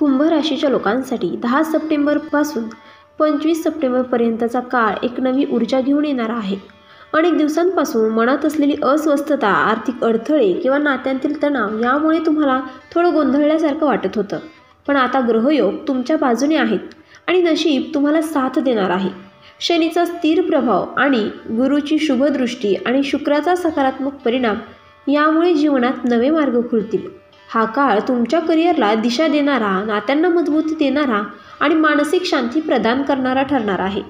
कुंभ राशीच्या लोकांसाठी 10 सप्टेंबरपासून 25 सप्टेंबरपर्यंतचा काळ एक नवी ऊर्जा घेऊन येणारा आहे. अनेक दिवसांपासून मनात असलेली अस्वस्थता, आर्थिक अडथळे किंवा नात्यांतील तणाव यामुळे तुम्हाला थोडं गोंधळल्यासारखं वाटत होतं. पण आता ग्रहयोग तुमच्या बाजूने आहेत आणि नशीब तुम्हाला साथ देणार आहे. शनीचा स्थिर प्रभाव आणि गुरूची शुभदृष्टी आणि शुक्राचा सकारात्मक परिणाम यामुळे जीवनात नवे मार्ग खुलतील. हा काळ तुमच्या करिअरला दिशा देणारा, नात्यांना मजबूती देणारा आणि मानसिक शांती प्रदान करणारा ठरणार आहे.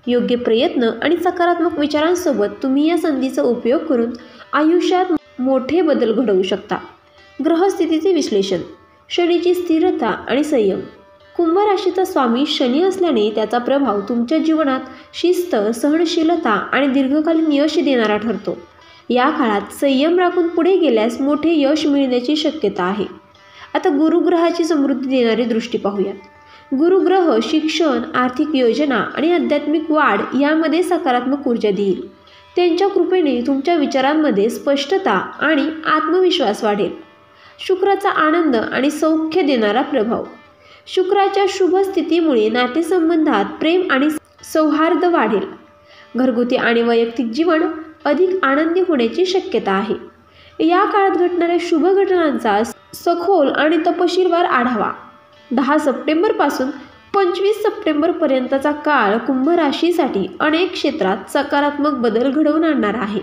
योग्य प्रयत्न आणि सकारात्मक विचारांसोबत तुम्ही या संधीचा उपयोग करून आयुष्यात मोठे बदल घडवू शकता. ग्रहस्थितीचे विश्लेषण. शनीची स्थिरता आणि संयम. कुंभ राशीचा स्वामी शनी असल्याने त्याचा प्रभाव तुमच्या जीवनात शिस्त, सहनशीलता आणि दीर्घकालीन यश देणारा ठरतो. या काळात संयम राखून पुढे गेल्यास मोठे यश मिळण्याची शक्यता आहे. आता गुरुग्रहाची समृद्धी देणारी दृष्टी पाहूयात. गुरुग्रह शिक्षण, आर्थिक योजना आणि आध्यात्मिक वाढ यामध्ये सकारात्मक ऊर्जा देईल. त्यांच्या कृपेने तुमच्या विचारांमध्ये स्पष्टता आणि आत्मविश्वास वाढेल. शुक्राचा आनंद आणि सौख्य देणारा प्रभाव. शुक्राच्या शुभ स्थितीमुळे नातेसंबंधात प्रेम आणि सौहार्द वाढेल. घरगुती आणि वैयक्तिक जीवन अधिक आनंदी होण्याची शक्यता आहे. या काळात घडणाऱ्या शुभ घटनांचा सखोल आणि तपशीलवार आढावा. 10 सप्टेंबरपासून 25 सप्टेंबरपर्यंतचा काळ कुंभ राशीसाठी अनेक क्षेत्रात सकारात्मक बदल घडवून आणणार आहे.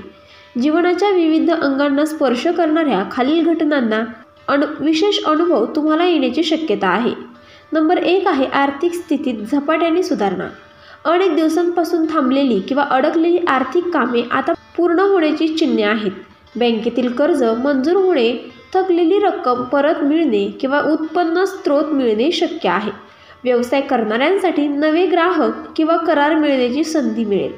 जीवनाच्या विविध अंगांना स्पर्श करणाऱ्या खालील घटनांना विशेष अनुभव तुम्हाला येण्याची शक्यता आहे. नंबर 1 आहे आर्थिक स्थितीत झपाट्याने सुधारणा. अनेक दिवसांपासून थांबलेली किंवा अडकलेली आर्थिक कामे आता पूर्ण होण्याची चिन्हे आहेत. बँकेतील कर्ज मंजूर होणे, थकलेली रक्कम परत मिळणे किंवा उत्पन्न स्रोत मिळणे शक्य आहे. व्यवसाय करणाऱ्यांसाठी नवे ग्राहक किंवा करार मिळण्याची संधी मिळेल.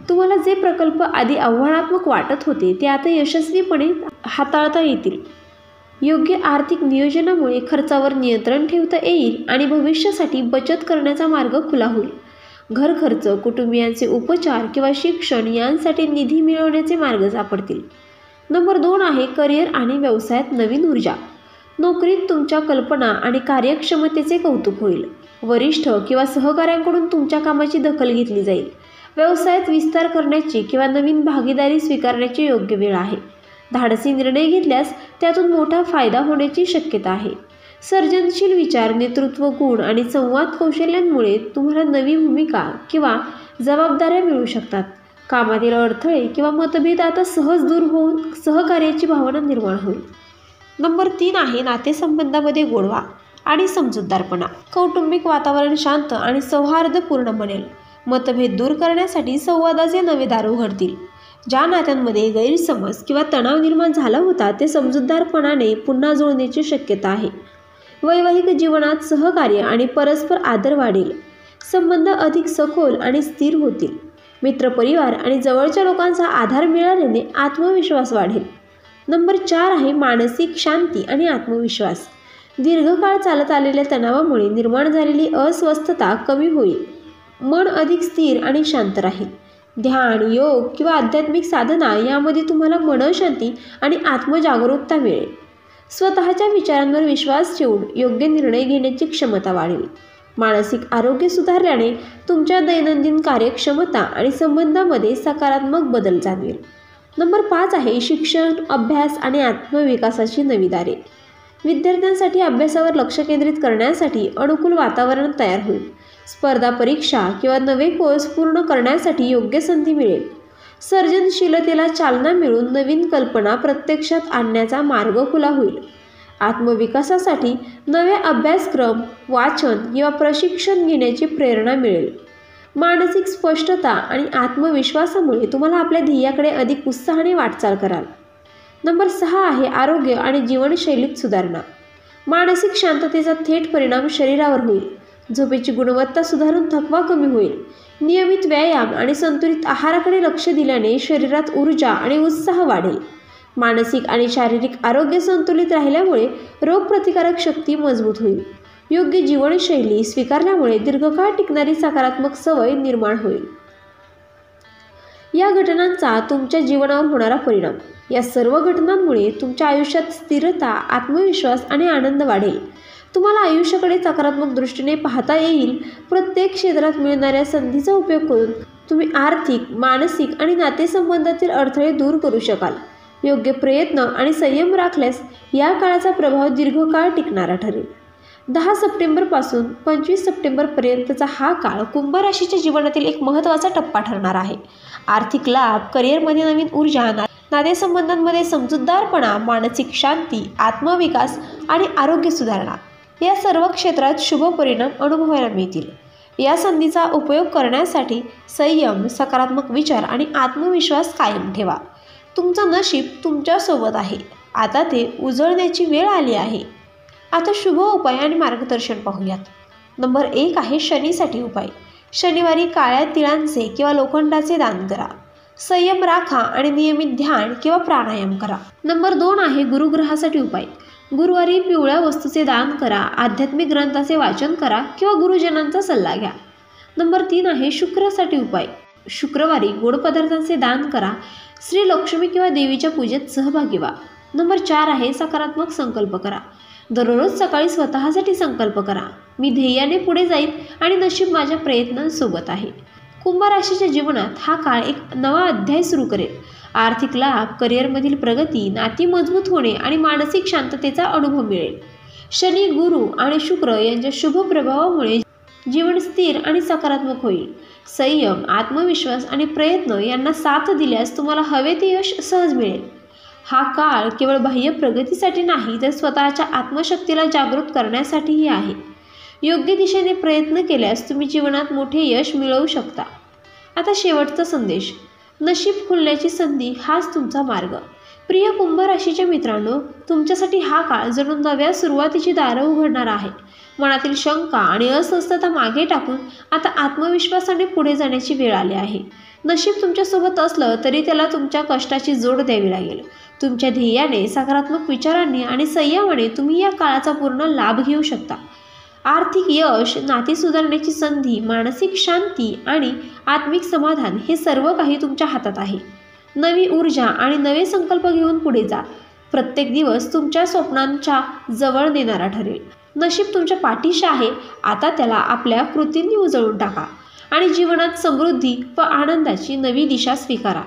तुम्हाला जे प्रकल्प आधी आव्हानात्मक वाटत होते ते आता यशस्वीपणे हाताळता येतील. योग्य आर्थिक नियोजनामुळे खर्चावर नियंत्रण ठेवता येईल आणि भविष्यासाठी बचत करण्याचा मार्ग खुला होईल. घर खर्च, कुटुंबियांचे उपचार किंवा शिक्षण यांसाठी निधी मिळवण्याचे मार्ग सापडतील. नंबर 2 आहे करिअर आणि व्यवसायात नवीन ऊर्जा. नोकरीत तुमच्या कल्पना आणि कार्यक्षमतेचे कौतुक होईल. वरिष्ठ किंवा सहकाऱ्यांकडून तुमच्या कामाची दखल घेतली जाईल. व्यवसायात विस्तार करण्याची किंवा नवीन भागीदारी स्वीकारण्याची योग्य वेळ आहे. धाडसी निर्णय घेतल्यास त्यातून मोठा फायदा होण्याची शक्यता आहे. सर्जनशील विचार, नेतृत्व गुण आणि संवाद कौशल्यांमुळे तुम्हाला नवी भूमिका किंवा जबाबदाऱ्या मिळू शकतात. कामातील अडथळे किंवा मतभेद आता सहज दूर होऊन सहकार्याची भावना निर्माण होईल. नंबर 3 आहे नातेसंबंधामध्ये गोडवा आणि समजूतदारपणा. कौटुंबिक वातावरण शांत आणि सौहार्दपूर्ण बनेल. मतभेद दूर करण्यासाठी संवादाचे नवे दार उघडतील. ज्या नात्यांमध्ये गैरसमज किंवा तणाव निर्माण झाला होता ते समजूतदारपणाने पुन्हा जुळण्याची शक्यता आहे. वैवाहिक जीवनात सहकार्य आणि परस्पर आदर वाढेल. संबंध अधिक सखोल आणि स्थिर होतील. मित्रपरिवार आणि जवळच्या लोकांचा आधार मिळाल्याने आत्मविश्वास वाढेल. नंबर 4 आहे मानसिक शांती आणि आत्मविश्वास. दीर्घकाळ चालत आलेल्या तणावामुळे निर्माण झालेली अस्वस्थता कमी होईल. मन अधिक स्थिर आणि शांत राहील. ध्यान, योग किंवा आध्यात्मिक साधना यामध्ये तुम्हाला मनःशांती आणि आत्मजागरूकता मिळेल. स्वतःच्या विचारांवर विश्वास ठेवून योग्य निर्णय घेण्याची क्षमता वाढेल. मानसिक आरोग्य सुधारल्याने तुमच्या दैनंदिन कार्यक्षमता आणि संबंधामध्ये सकारात्मक बदल जाणवेल. नंबर 5 आहे शिक्षण, अभ्यास आणि आत्मविकासाची नवी दारे. विद्यार्थ्यांसाठी अभ्यासावर लक्ष केंद्रित करण्यासाठी अनुकूल वातावरण तयार होईल. स्पर्धा परीक्षा किंवा नवे कोर्स पूर्ण करण्यासाठी योग्य संधी मिळेल. सर्जनशीलतेला चालना मिळून नवीन कल्पना प्रत्यक्षात आणण्याचा मार्ग खुला होईल. आत्मविकासासाठी नवे अभ्यासक्रम, वाचन किंवा प्रशिक्षण घेण्याची प्रेरणा मिळेल. मानसिक स्पष्टता आणि आत्मविश्वासामुळे तुम्हाला आपल्या ध्येयाकडे अधिक उत्साहाने वाटचाल कराल. नंबर 6 आहे आरोग्य आणि जीवनशैलीत सुधारणा. मानसिक शांततेचा थेट परिणाम शरीरावर होईल. झोपेची गुणवत्ता सुधारून थकवा कमी होईल. नियमित व्यायाम आणि संतुलित आहाराकडे लक्ष दिल्याने शरीरात ऊर्जा आणि उत्साह वाढेल. मानसिक आणि शारीरिक आरोग्य संतुलित राहिल्यामुळे रोगप्रतिकारक शक्ती मजबूत होईल. योग्य जीवनशैली स्वीकारल्यामुळे दीर्घकाळ टिकणारी सकारात्मक सवय निर्माण होईल. या घटनांचा तुमच्या जीवनावर होणारा परिणाम. या सर्व घटनांमुळे तुमच्या आयुष्यात स्थिरता, आत्मविश्वास आणि आनंद वाढेल. तुम्हाला आयुष्याकडे सकारात्मक दृष्टीने पाहता येईल। प्रत्येक क्षेत्रात मिळणाऱ्या संधीचा उपयोग करून तुम्ही आर्थिक, मानसिक आणि नातेसंबंधातील अडथळे दूर करू शकाल। योग्य प्रयत्न आणि संयम राखल्यास या काळाचा प्रभाव दीर्घकाळ टिकणारा ठरेल। 10 सप्टेंबरपासून 25 सप्टेंबरपर्यंतचा हा काळ कुंभ राशीच्या जीवनातील एक महत्त्वाचा टप्पा ठरणार आहे। आर्थिक लाभ, करिअरमध्ये नवीन ऊर्जा, नातेसंबंधांमध्ये समजूतदारपणा, मानसिक शांती, आत्मविकास आणि आरोग्य सुधारणा या सर्व क्षेत्रात शुभ परिणाम अनुभवायला मिळतील। या संधीचा उपयोग करण्यासाठी संयम, सकारात्मक विचार आणि आत्मविश्वास कायम ठेवा। तुमचं नशीब तुमच्यासोबत आहे, आता ते उजळण्याची वेळ आली आहे। आता शुभ उपाय आणि मार्गदर्शन पाहूयात। नंबर 1 आहे शनीसाठी उपाय। शनिवारी काळ्या तिळांचे किंवा लोखंडाचे दान करा। संयम राखा आणि नियमित ध्यान किंवा प्राणायाम करा। नंबर 2 आहे गुरुग्रहासाठी उपाय। गुरुवारी पिवळ्या वस्तूचे दान करा, आध्यात्मिक ग्रंथाचे वाचन करा किंवा गुरुजनांचा सल्ला घ्या। नंबर 3 आहे शुक्रसाठी उपाय। शुक्रवारी गोड पदार्थांचे दान करा, श्री लक्ष्मी किंवा देवीच्या पूजेत सहभागी व्हा। नंबर 4 आहे सकारात्मक संकल्प करा। दररोज सकाळी स्वतःसाठी संकल्प करा, मी ध्येयाने पुढे जाईन आणि नशीब माझ्या प्रयत्नांसोबत आहे। कुंभ राशीच्या जीवनात हा काळ एक नवा अध्याय सुरू करेल। आर्थिक लाभ, करिअरमधील प्रगती, नाती मजबूत होणे आणि मानसिक शांततेचा अनुभव मिळेल। शनी, गुरु आणि शुक्र यांच्या शुभ प्रभावामुळे जीवन स्थिर आणि सकारात्मक होईल। संयम, आत्मविश्वास आणि प्रयत्न यांना साथ दिल्यास तुम्हाला हवे ते यश सहज मिळेल। हा काळ केवळ बाह्य प्रगतीसाठी नाही, तर स्वतःच्या आत्मशक्तीला जागृत करण्यासाठीही आहे। योग्य दिशेने प्रयत्न केल्यास तुम्ही जीवनात मोठे यश मिळवू शकता। आता शेवटचा संदेश, नशीब खुलण्याची संधी हाच तुमचा मार्ग। प्रिय कुंभ राशीच्या मित्रांनो, तुमच्यासाठी हा काळ जणू नव्या सुरुवातीची दारं उघडणार आहे। मनातील शंका आणि अस्वस्थता मागे टाकून आता आत्मविश्वासाने पुढे जाण्याची वेळ आली आहे। नशीब तुमच्यासोबत असलं तरी त्याला तुमच्या कष्टाची जोड द्यावी लागेल। तुमच्या ध्येयाने, सकारात्मक विचारांनी आणि संयमाने तुम्ही या काळाचा पूर्ण लाभ घेऊ शकता। आर्थिक यश, नाती सुधारण्याची संधी, मानसिक शांती आणि आत्मिक समाधान हे सर्व काही तुमच्या हातात आहे। नवी ऊर्जा आणि नवे संकल्प घेऊन पुढे जा। प्रत्येक दिवस तुमच्या स्वप्नांच्या जवळ नेणारा ठरेल। नशीब तुमच्या पाठीशी आहे, आता त्याला आपल्या कृतींनी उजळून टाका आणि जीवनात समृद्धी व आनंदाची नवी दिशा स्वीकारा।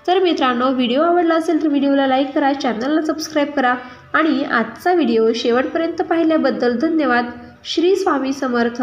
तर मित्रांनो, व्हिडिओ आवडला असेल तर व्हिडिओला लाईक करा, चॅनलला सबस्क्राईब करा आणि आजचा व्हिडिओ शेवटपर्यंत पाहिल्याबद्दल धन्यवाद। श्री स्वामी समर्थ।